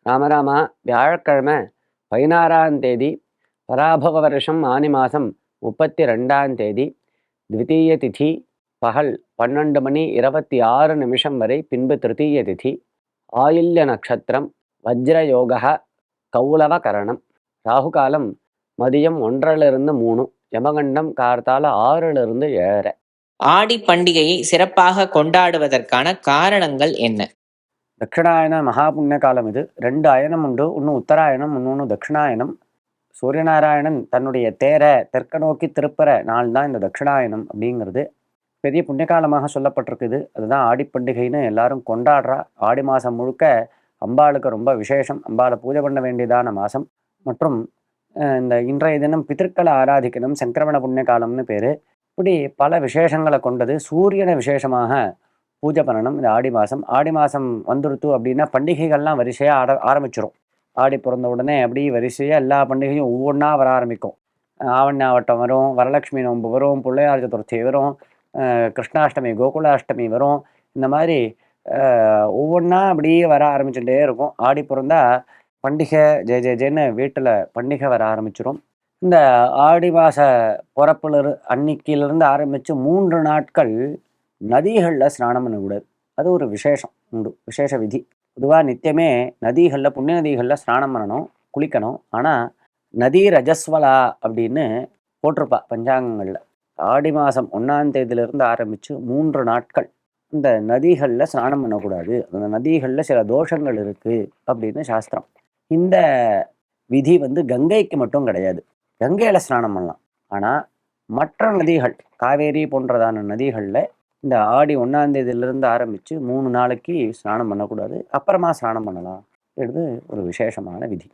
ராமராமா வியாழக்கிழமை 16ஆம் தேதி பராபவ வருஷம் ஆனி மாதம் 32ஆம் தேதி த்விதீய திதி பகல் 12 மணி 26 நிமிஷம் வரை, பின்பு திருத்தீய திதி, ஆயில்ய நட்சத்திரம், வஜ்ரயோக, கௌலவ கரணம், ராகுகாலம் மதியம் 1:03, யமகண்டம் கார்த்தால 6:07. ஆடி பண்டிகையை சிறப்பாக கொண்டாடுவதற்கான காரணங்கள் என்ன? தட்சிணாயன மகாபுண்ணிய காலம் இது. 2 அயனம் உண்டு, ஒன்று உத்தராயணம், இன்னொன்று தட்சிணாயனம். சூரியநாராயணன் தன்னுடைய தேரை தெற்க நோக்கி திருப்புற நாள் தான் இந்த தட்சிணாயனம் அப்படிங்கிறது. பெரிய புண்ணியகாலமாக சொல்லப்பட்டிருக்குது. அதுதான் ஆடி பண்டிகைன்னு எல்லாரும் கொண்டாடுறா. ஆடி மாதம் முழுக்க அம்பாளுக்கு ரொம்ப விசேஷம். அம்பாளை பூஜை பண்ண வேண்டியதான மாதம். மற்றும் இந்த இன்றைய தினம் பித்திருக்களை ஆராதிக்கணும், சங்கிரமண புண்ணிய காலம்னு பேர். இப்படி பல விசேஷங்களை கொண்டது. சூரியனை விசேஷமாக பூஜை பண்ணணும் இந்த ஆடி மாதம். ஆடி மாதம் வந்துடுத்து அப்படின்னா பண்டிகைகள்லாம் வரிசையாக ஆரம்பிச்சிடும். ஆடி பிறந்த உடனே அப்படி வரிசையாக எல்லா பண்டிகையும் ஒவ்வொன்றா வர ஆரம்பிக்கும். ஆவண்யாவட்டம் வரும், வரலட்சுமி நோன்பு வரும், பிள்ளையார் சதுர்த்தி வரும், கிருஷ்ணாஷ்டமி, கோகுலாஷ்டமி வரும். இந்த மாதிரி ஒவ்வொன்றா அப்படியே வர ஆரம்பிச்சுட்டே இருக்கும். ஆடி பிறந்தா பண்டிகை ஜெய ஜெய ஜெயன்னு வீட்டில் பண்டிகை வர ஆரம்பிச்சிடும். இந்த ஆடி மாத பிறப்புல அன்னைக்கிலிருந்து ஆரம்பித்து 3 நாட்கள் நதிகளில் ஸ்நானம் பண்ணக்கூடாது. அது ஒரு விசேஷம் உண்டு, விசேஷ விதி. பொதுவாக நித்தியமே நதிகளில், புண்ணிய நதிகளில் ஸ்நானம் பண்ணணும், குளிக்கணும். ஆனால் நதி ரஜஸ்வலா அப்படின்னு போட்டிருப்பா பஞ்சாங்கங்களில். ஆடி மாதம் 1ஆம் தேதியிலிருந்து ஆரம்பித்து 3 நாட்கள் இந்த நதிகளில் ஸ்நானம் பண்ணக்கூடாது. அந்த நதிகளில் சில தோஷங்கள் இருக்குது அப்படின்னு சாஸ்திரம். இந்த விதி கங்கைக்கு மட்டும் கிடையாது. கங்கையில் ஸ்நானம் பண்ணலாம். ஆனால் மற்ற நதிகள், காவேரி போன்றதான நதிகளில் இந்த ஆடி 1ஆம் தேதியிலிருந்து ஆரம்பித்து 3 நாளைக்கு ஸ்நானம் பண்ணக்கூடாது. அப்புறமா ஸ்நானம் பண்ணலாம். இது ஒரு விசேஷமான விதி.